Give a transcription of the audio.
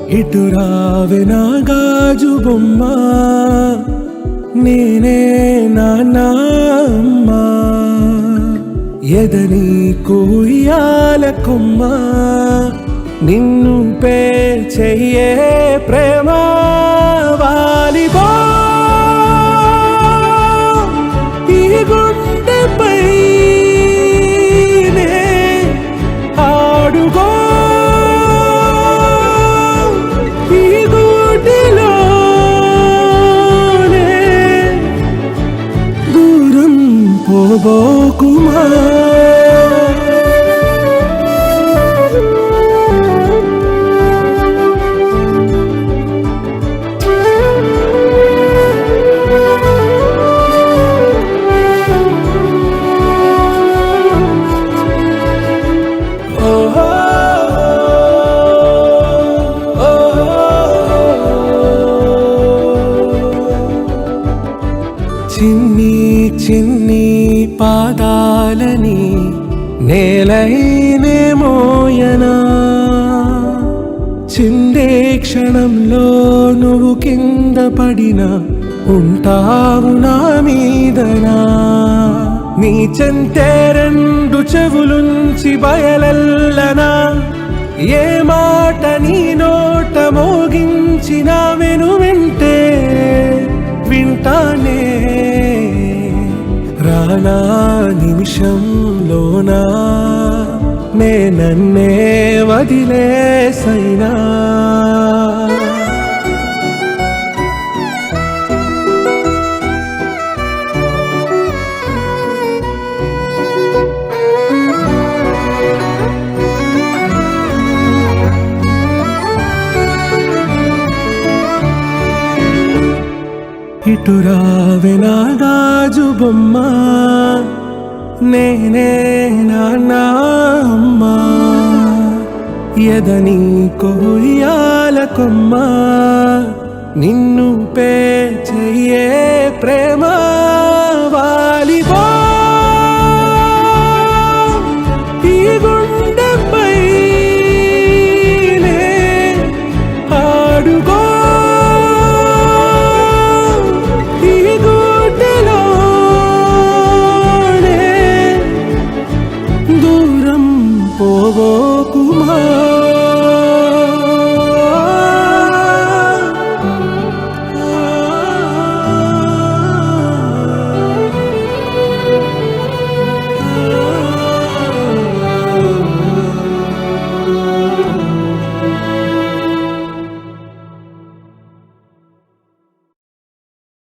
ఇటు రావే నా గాజు బొమ్మ, నేనే నాన్న అమ్మ. ఎదని కుయ్యాల కొమ్మ, నిన్ను పే చెయ్యే ప్రేమ వాలిబో. ఈ గుండెపై నే ఆడుగో, ఈ గుడిలోనే దూరం పోబోకుమా. చిన్ని చిన్ని పాదాలని నేలైనే మోయనా, చిందే క్షణంలో నువ్వు కింద పడినా ఉంటావు నా మీదనా. నీ చెంతే రెండు చెవులుంచి బయలెల్లనా, ఏ మాట నీ నోట మోగించిన వెను వింటే వింటానే. రానా నిమిషంలోనా నే నన్నే వదిలేసైనా. ఇటు రావే నా గాజు బొమ్మ, నేనే నాన్న అమ్మ. ఎదని కొయ్యాల కొమ్మ, నిన్ను పే చెయ్యే ప్రేమ వాలిబో.